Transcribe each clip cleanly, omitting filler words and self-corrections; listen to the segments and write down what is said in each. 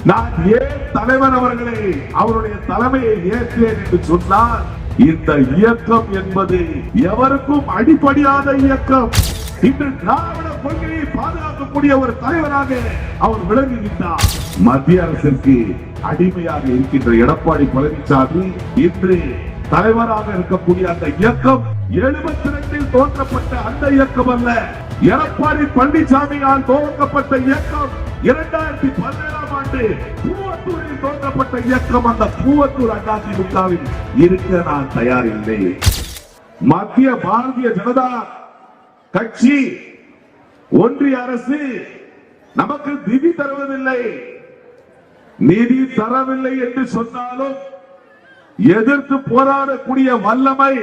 நான் ஏன் தலைவர் அவர்களை அவருடைய தலைமையை ஏற்றேன் என்று சொன்னால், இந்த இயக்கம் என்பது எவருக்கும் அடிப்படையாத இயக்கம். இன்று திராவிட கொள்கையை பாதுகாக்கக்கூடிய ஒரு தலைவராக அவர் விளங்குகின்றார். மத்திய அரசிற்கு அடிமையாக இருக்கின்ற எடப்பாடி பழனிசாமி இன்று தலைவராக இருக்கக்கூடிய அந்த இயக்கம் 72 தோன்றப்பட்ட அந்த இயக்கம் அல்ல. எடப்பாடி பழனிசாமியால் துவக்கப்பட்ட இயக்கம் 2017ஆம் ஆண்டு பூவத்தூரில் தோன்றப்பட்ட இயக்கம். அந்த பூவத்தூர் அதிமுகவில் இருக்க நான் தயாரில்லை. மத்திய பாரதிய ஜனதா கட்சி, ஒன்றிய அரசு நமக்கு நிதி தருவதில்லை. நிதி தரவில்லை என்று சொன்னாலும் எதிர்த்து போராடக்கூடிய வல்லமை,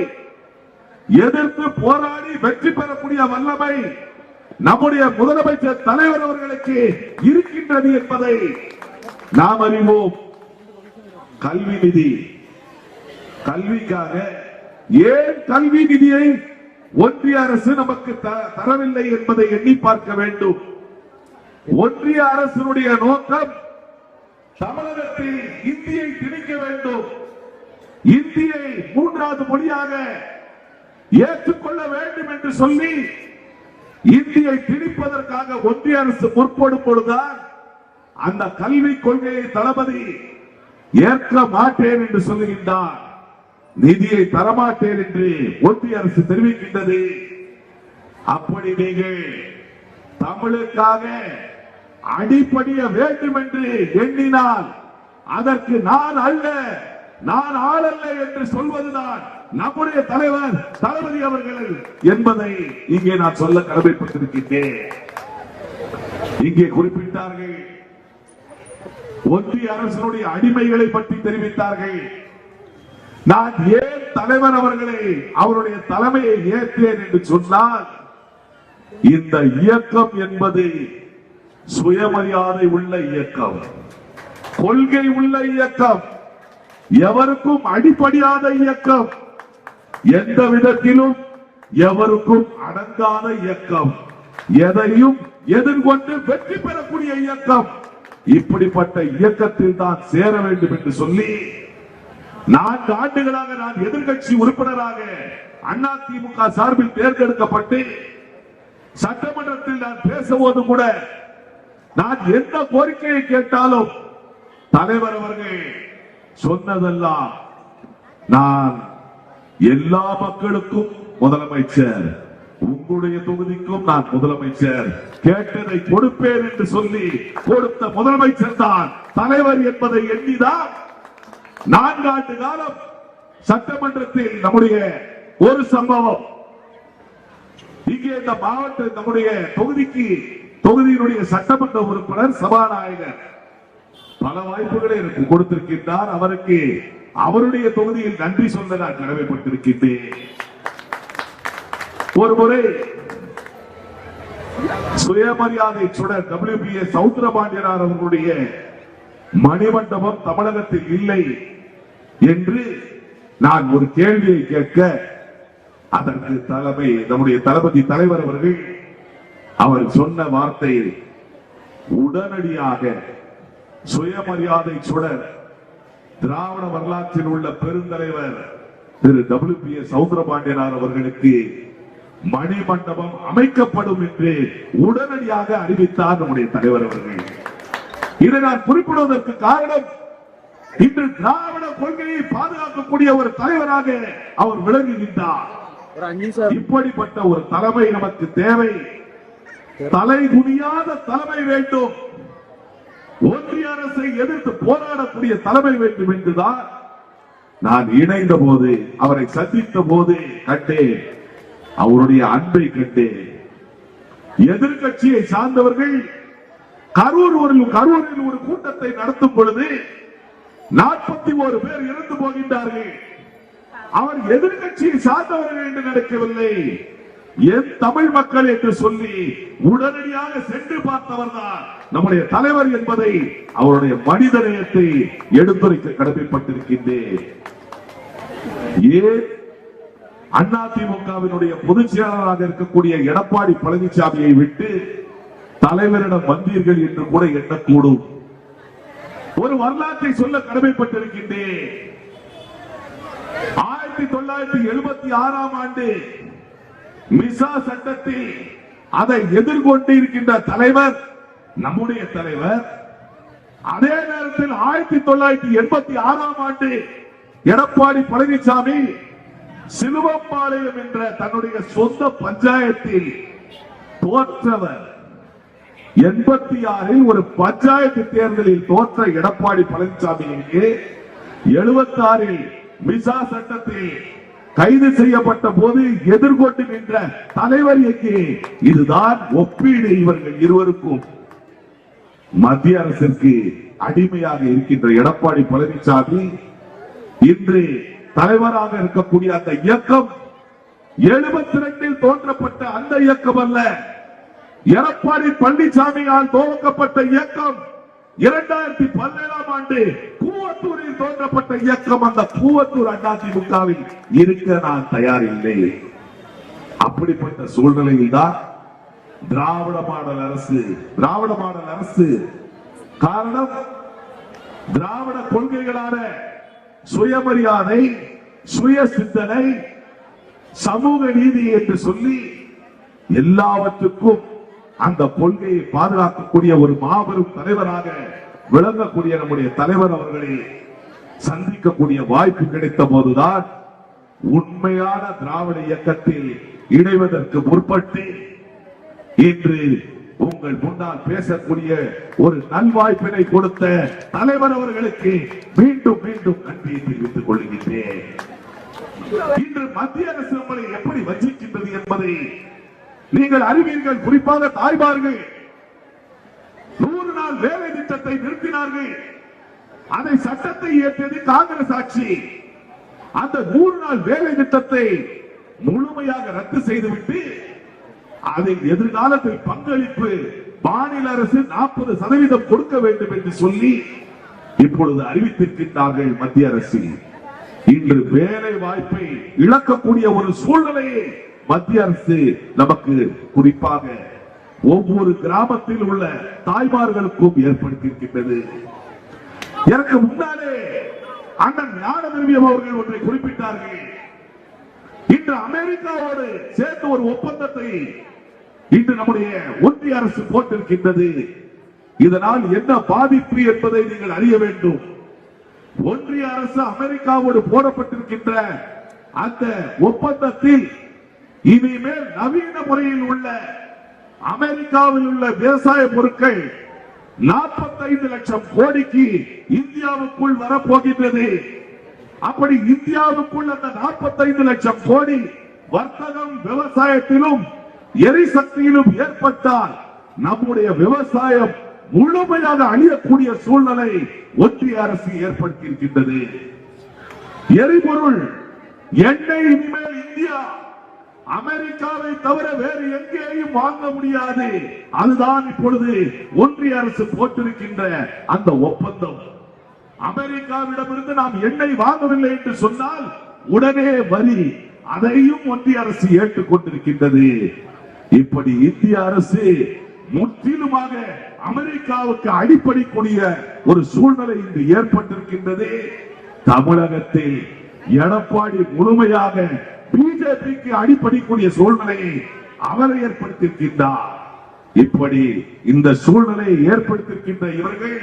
எதிர்த்து போராடி வெற்றி பெறக்கூடிய வல்லமை நம்முடைய முதலமைச்சர் தலைவர் அவர்களுக்கு இருக்கின்றது என்பதை நாம் அறிவோம். கல்வி நிதி, கல்விக்காக ஏன் கல்வி நிதியை ஒன்றிய அரசு நமக்கு தரவில்லை என்பதை எண்ணி பார்க்க வேண்டும். ஒன்றிய அரசினுடைய நோக்கம் தமிழகத்தில் இந்தியை திணிக்க வேண்டும், இந்தியை 3வது மொழியாக ஏற்றுக்கொள்ள வேண்டும் என்று சொல்லி இந்தியை திணிப்பதற்காக ஒன்றிய அரசு முற்படும் பொழுதுதான் அந்த கல்விக் கொள்கையை தளபதி ஏற்க மாட்டேன் என்று சொல்லுகின்றார். நிதியை தரமாட்டேன் என்று ஒன்றிய அரசு தெரிவிக்கின்றது. அப்படி நீங்கள் தமிழுக்காக அடிப்படைய வேண்டும் என்று எண்ணினால் அதற்கு நான் அல்ல, நான் ஆள் அல்ல என்று சொல்வதுதான் நம்முடைய தலைவர் தளபதி அவர்கள் என்பதை இங்கே நான் சொல்ல கடமைப்பட்டிருக்கின்றேன். இங்கே குறிப்பிட்டார்கள், ஒன்றிய அரசினுடைய அடிமைகளை பற்றி தெரிவித்தார்கள். நான் ஏன் தலைவர் அவர்களை அவருடைய தலைமையை ஏற்றேன் என்று சொன்னால், இந்த இயக்கம் என்பது சுயமரியாதை உள்ள இயக்கம், கொள்கை உள்ள இயக்கம், எவருக்கும் அடிப்படையாத இயக்கம், எந்த விதத்திலும் எவருக்கும் அடங்காத இயக்கம், எதையும் எதிர்கொண்டு வெற்றி பெறக்கூடிய இயக்கம். இப்படிப்பட்ட இயக்கத்தில் தான் சேர வேண்டும் என்று சொல்லி 4 ஆண்டுகளாக நான் எதிர்கட்சி உறுப்பினராக அதிமுக சார்பில் தேர்ந்தெடுக்கப்பட்டு சட்டமன்றத்தில் நான் பேசும்போது கூட நான் எந்த கோரிக்கையை கேட்டாலும் தலைவர் அவர்கள் சொன்னதெல்லாம், நான் எல்லா மக்களுக்கும் முதலமைச்சர், உங்களுடைய தொகுதிக்கும் நான் முதலமைச்சர், கேட்டதை கொடுப்பேன் என்று சொல்லி கொடுத்த முதலமைச்சர் தான் தலைவர் என்பதை எண்ணிதான் 4 ஆண்டு காலம் சட்டமன்றத்தில் நம்முடைய ஒரு சம்பவம், இங்கே இந்த மாவட்ட நம்முடைய தொகுதியினுடைய சட்டமன்ற உறுப்பினர் சபாநாயகர் பல வாய்ப்புகளை எனக்கு கொடுத்திருக்கின்றார். அவருக்கு அவருடைய தொகுதியில் நன்றி சொல்ல நான் கடமைப்பட்டிருக்கின்றேன். ஒரு முறை சுயமரியாதை சுடர் WPS சவுந்தரபாண்டியனார் அவர்களுடைய மணிமண்டபம் தமிழகத்தில் இல்லை என்று நான் ஒரு கேள்வியை கேட்க, அதற்கு நம்முடைய தளபதி தலைவர் அவர்கள் அவர் சொன்ன வார்த்தை, உடனடியாக சுயமரியாதை சுடர் திராவிட வரலாற்றில் உள்ள பெருந்தலைவர் திரு WPS சவுந்தரபாண்டியனார் அவர்களுக்கு மணிமண்டபம் அமைக்கப்படும் என்று உடனடியாக அறிவித்தார் நம்முடைய தலைவர் அவர்கள். இதை நான் குறிப்பிடுவதற்கு காரணம், இன்று திராவிட கொள்கையை பாதுகாக்கக்கூடிய ஒரு தலைவராக அவர் விளங்குகின்றார். இப்படிப்பட்ட ஒரு தலைமை நமக்கு தேவை. தலை குனியாத தலைமை வேண்டும், ஒன்றிய அரசை எதிர்த்து போராடக்கூடிய தலைமை வேண்டும் என்றுதான் நான் இணைந்த போது, அவரை சந்தித்த போது கண்டேன், அவருடைய அன்பை கண்டேன். எதிர்கட்சியை சார்ந்தவர்கள் கரூரில் ஒரு கூட்டத்தை நடத்தும் பொழுது 41 பேர் இறந்து போகின்றார்கள். அவர் எதிர்கட்சியை சார்ந்தவர்கள் என்று நினைக்கவில்லை, என் தமிழ் மக்கள் என்று சொல்லி உடனடியாக சென்று பார்த்தவர் தான் நம்முடைய தலைவர் என்பதை, அவருடைய மனித நேயத்தை எடுத்துரைக்க கடமைப்பட்டிருக்கின்றேன். ஏன் அதிமுகவினுடைய பொதுச் செயலாளராக இருக்கக்கூடிய எடப்பாடி பழனிசாமியை விட்டு தலைவரிடம் வந்தீர்கள் என்று கூட எண்ணக்கூடும். ஒரு வரலாற்றை சொல்ல கடமைப்பட்டிருக்கின்றேன். 1976 ஆண்டு மிசா சட்டத்தில் அதை எதிர்கொண்டு இருக்கின்ற தலைவர் நம்முடைய தலைவர். அதே நேரத்தில் 1986 ஆண்டு எடப்பாடி பழனிசாமி சிலுவம்பாளையம் என்ற தன்னுடைய சொந்த பஞ்சாயத்தில் தோற்றவர். 86 ஒரு பஞ்சாயத்து தேர்தலில் தோற்ற எடப்பாடி பழனிசாமிக்கு 76 மிசா சட்டத்தில் கைது செய்யப்பட்ட போது எதிர்கொண்டு நின்ற தலைவர் எங்கே? இதுதான் ஒப்பீடு. இவர்கள் இருவருக்கும் மத்திய அரசிற்கு அடிமையாக இருக்கின்ற எடப்பாடி பழனிசாமி இன்று தலைவராக இருக்கக்கூடிய அந்த இயக்கம் 72 தோன்றப்பட்ட அந்த இயக்கம் அல்ல, எடப்பாடி பழனிசாமியால் துவக்கப்பட்ட இயக்கம். 2017 ஆண்டு கூவத்தூரில் தோன்றப்பட்ட இயக்கம். அந்த கூவத்தூர் அதிமுகவில் இருக்க நான் தயார் இல்லை. அப்படிப்பட்ட சூழ்நிலையில் தான் திராவிட மாடல் அரசு. காரணம், திராவிட கொள்கைகளான சுயமரியாதை, சுய சிந்தனை, சமூக நீதி என்று சொல்லி எல்லாவற்றுக்கும் அந்த கொள்கையை பாதுகாக்கக்கூடிய ஒரு மாபெரும் தலைவராக விளங்கக்கூடிய நம்முடைய தலைவர் அவர்களை சந்திக்கக்கூடிய வாய்ப்பு கிடைத்த போதுதான் உண்மையான திராவிட இயக்கத்தில் இணைவதற்கு முற்பட்டு இன்று உங்கள் முன்னால் பேசக்கூடிய ஒரு நல்வாய்ப்பினை கொடுத்த தலைவர் அவர்களுக்கு மீண்டும் மீண்டும் நன்றியை தெரிவித்துக் கொள்கின்றேன். இன்று மத்திய அரசு நம்மளை எப்படி வஞ்சிக்கின்றது என்பதை நீங்கள் அறிவீர்கள். குறிப்பாக தாய்மார்கள் 100 நாள் வேலை திட்டத்தை நிறுத்தினார்கள். அதை சட்டத்தை இயற்றியது காங்கிரஸ் ஆட்சி. அந்த 100 நாள் வேலை திட்டத்தை முழுமையாக ரத்து செய்துவிட்டு அதில் எதிர்காலத்தில் பங்களிப்பு மாநில அரசு 40% கொடுக்க வேண்டும் என்று சொல்லி இப்பொழுது அறிவித்திருக்கின்றார்கள் மத்திய அரசு. இன்று வேலை வாய்ப்பை இழக்கக்கூடிய ஒரு சூழ்நிலையை மத்திய அரசு நமக்கு குறிப்பாக ஒவ்வொரு கிராமத்தில் உள்ள தாய்மார்களுக்கும் ஏற்படுத்தியிருக்கின்றது. எனக்கு முன்னாலே அண்ணன் ஞான திரவியம் அவர்கள் ஒன்றை குறிப்பிட்டார்கள். இன்று அமெரிக்காவோடு சேர்த்து ஒரு ஒப்பந்தத்தை இன்று நம்முடைய ஒன்றிய அரசு போட்டிருக்கின்றது. இதனால் என்ன பாதிப்பு என்பதை நீங்கள் அறிய வேண்டும். ஒன்றிய அரசு அமெரிக்காவோடு போடப்பட்டிருக்கின்ற அந்த ஒப்பந்தத்தில் இனிமேல் நவீன முறையில் உள்ள அமெரிக்காவில் உள்ள விவசாய பொருட்கள் 45 லட்சம் கோடிக்கு இந்தியாவுக்குள் வரப்போகின்றது. அப்படி இந்தியாவுக்குள் அந்த 45 லட்சம் கோடி வர்த்தகம் விவசாயத்திலும் எரிசக்தியிலும் ஏற்பட்டால் நம்முடைய விவசாயம் முழுமையாக அழியக்கூடிய சூழ்நிலை ஒன்றிய அரசு ஏற்படுத்தியிருக்கின்றது. எரிபொருள் எண்ணெய் இனிமேல் இந்தியா அமெரிக்காவை தவிர வேறு எங்கேயும் வாங்க முடியாது. அதுதான் இப்பொழுது ஒன்றிய அரசு போட்டிருக்கின்ற அந்த ஒப்பந்தம். அமெரிக்காவிடமிருந்து நாம் எண்ணெய் வாங்கவில்லை என்று சொன்னால் உடனே வரி, அதையும் ஒன்றிய அரசு ஏற்றுக்கொண்டிருக்கின்றது. இப்படி இந்திய அரசு முற்றிலுமாக அமெரிக்காவுக்கு அடிப்படைக்கூடிய ஒரு சூழ்நிலை இன்று ஏற்பட்டிருக்கின்றது. தமிழகத்தில் எடப்பாடி முழுமையாக பிஜேபிக்கு அடிப்படைக்கூடிய சூழ்நிலையை அவர் ஏற்படுத்தியிருக்கின்றார். இப்படி இந்த சூழ்நிலையை ஏற்படுத்தியிருக்கின்ற இவர்கள்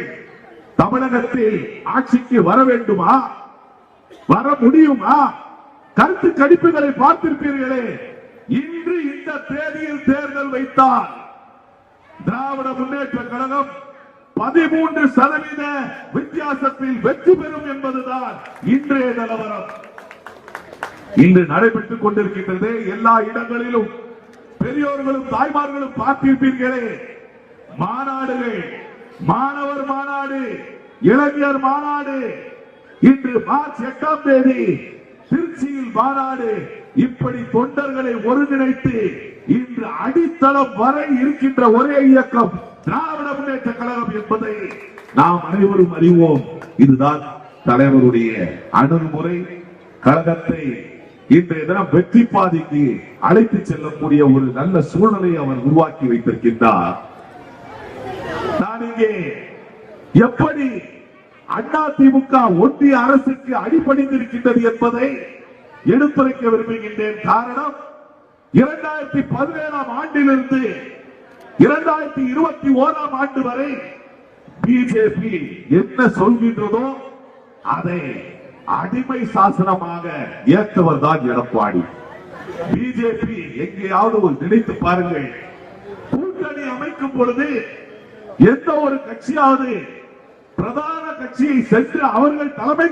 தமிழகத்தில் ஆட்சிக்கு வர வேண்டுமா? வர முடியுமா? கருத்து கணிப்புகளை பார்த்திருப்பீர்களே. இன்று இந்த தேதியில் தேர்தல் வைத்தால் திராவிட முன்னேற்ற கழகம் 13% வித்தியாசத்தில் வெற்றி பெறும் என்பதுதான் இன்றைய நிலவரம். இன்று நடைபெற்றுக் கொண்டிருக்கின்றது. எல்லா இடங்களிலும் பெரியோர்களும் தாய்மார்களும் பார்த்திருப்பீர்களே, மாநாடுகள், மாணவர் மாநாடு, இளைஞர் மாநாடு, இன்று மார்ச் 8ஆம் தேதி திருச்சியில் மாநாடு. இப்படி தொண்டர்களை ஒருங்கிணைத்து இன்று அடித்தளம் வரை இருக்கின்ற ஒரே இயக்கம் திராவிட முன்னேற்ற கழகம் என்பதை நாம் அனைவரும் அறிவோம். இதுதான் தலைவருடைய அணுகுமுறை. கழகத்தை இன்றைய தினம் வெற்றி பாதைக்கு அழைத்து செல்லக்கூடிய ஒரு நல்ல சூழ்நிலையை அவர் உருவாக்கி வைத்திருக்கின்றார். நான் இங்கே எப்படி அதிமுக ஒன்றிய அரசுக்கு அடிபணிந்திருக்கின்றது என்பதை எடுத்துரைக்க விரும்புகின்றேன். காரணம், 2017 ஆண்டிலிருந்து 2021 ஆண்டு வரை பிஜேபி என்ன சொல்கின்றதோ அதை அடிமை சாசனமாக ஏற்றவர் தான் எடப்பாடி. பிஜேபி எங்கேயாவது நினைத்து பாருங்கள், கூட்டணி அமைக்கும் பொழுது எந்த ஒரு கட்சியாவது பிரதான கட்சியை சென்று அவர்கள் தலைமை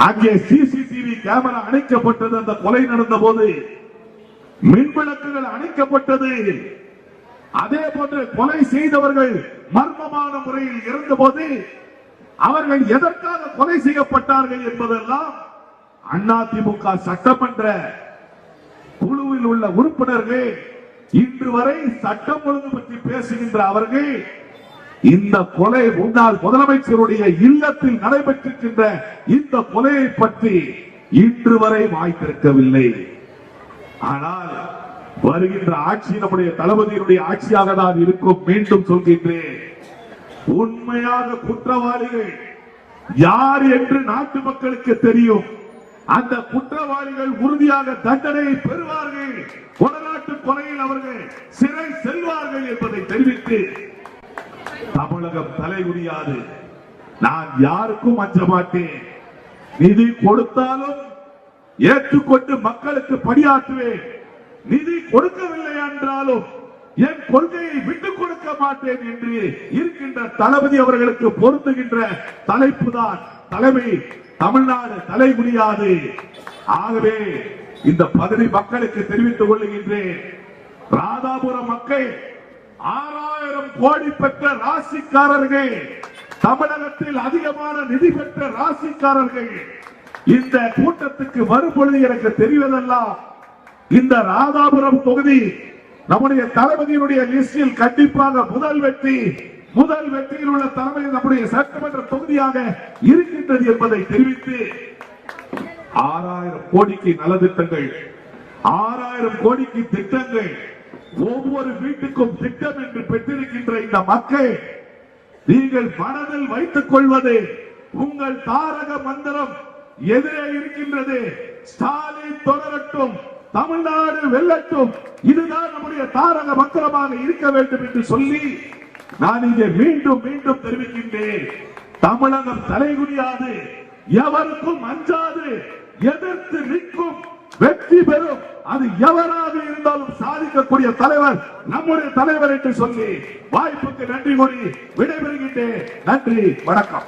அங்கே சிசிடிவி கேமரா அணைக்கப்பட்டது. அந்த கொலை நடந்த போது மின்விளக்குகள் அணைக்கப்பட்டது. அதே போன்று கொலை செய்தவர்கள் மர்மமான முறையில் இருந்த போது அவர்கள் எதற்காக கொலை செய்யப்பட்டார்கள் என்பதெல்லாம் அதிமுக சட்டமன்ற குழுவில் உள்ள உறுப்பினர்கள் இன்று வரை சட்டம் ஒழுங்கு பற்றி பேசுகின்ற அவர்கள் இந்த கொலை முன்னாள் முதலமைச்சருடைய இல்லத்தில் நடைபெற்றிருக்கின்ற இந்த கொலையை பற்றி இன்று வரை வாய்த்திருக்கவில்லை. ஆனால் வருகின்ற ஆட்சி நம்முடைய தளபதியினுடைய ஆட்சியாக தான் இருக்கும். மீண்டும் சொல்கின்றேன், உண்மையாக குற்றவாளிகள் யார் என்று நாட்டு மக்களுக்கு தெரியும். அந்த குற்றவாளிகள் உறுதியாக தண்டனையை பெறுவார்கள். கொடநாட்டு கொலையில் அவர்கள் சிறை செல்வார்கள் என்பதை தெரிவித்து தமிழகம் தலைகுனியாது. நான் யாருக்கும் அஞ்ச மாட்டேன். நிதி கொடுத்தாலும் ஏற்றுக்கொண்டு மக்களுக்கு பணியாற்றுவேன். நிதி கொடுக்கவில்லை என்றாலும் என் கொள்கையை விட்டுக் கொடுக்க மாட்டேன் என்று இருக்கின்ற தளபதி அவர்களுக்கு பொருந்துகின்ற தலைப்பு தான் தலைமை. தமிழ்நாடு தலைகுனியாது. ஆகவே இந்த பகுதி மக்களுக்கு தெரிவித்துக் கொள்ளுகின்றேன், ராதாபுரம் மக்கள் 6000 கோடி பெற்ற ராசிக்காரர்கள், தமிழகத்தில் அதிகமான நிதி பெற்ற ராசிக்காரர்கள் இந்த கூட்டத்துக்கு வரும் பொழுது எனக்கு தெரிவதெல்லாம் இந்த ராதாபுரம் தொகுதி நம்முடைய தளபதியினுடைய லிஸ்டில் கண்டிப்பாக முதல் வெற்றியில் உள்ள தலைமை நம்முடைய சட்டமன்ற தொகுதியாக இருக்கின்றது என்பதை தெரிவித்து 6000 கோடிக்கு நலத்திட்டங்கள், 6000 கோடிக்கு திட்டங்கள், ஒவ்வொரு வீட்டுக்கும் திட்டம் என்று பெற்றிருக்கின்ற இந்த மக்கள் நீங்கள் மனதில் வைத்துக் கொள்வது உங்கள் தாரக மந்திரம் எதிரே இருக்கின்றது. ஸ்டாலின் தொடரட்டும், தமிழ்நாடு வெல்லட்டும், இதுதான் நம்முடைய தாரக மந்திரமாக இருக்க வேண்டும் என்று சொல்லி நான் இங்கே மீண்டும் தெரிவிக்கின்றேன், தமிழகம் தலைகுனியாது, எவருக்கும் அஞ்சாது, எதிர்த்து நிற்கும், வெற்றி பெறும். அது எவராக இருந்தாலும் சாதிக்கக்கூடிய தலைவர் நம்முடைய தலைவர் என்று சொல்லி வாய்ப்புக்கு நன்றி கூறி விடைபெறுகின்றேன். நன்றி, வணக்கம்.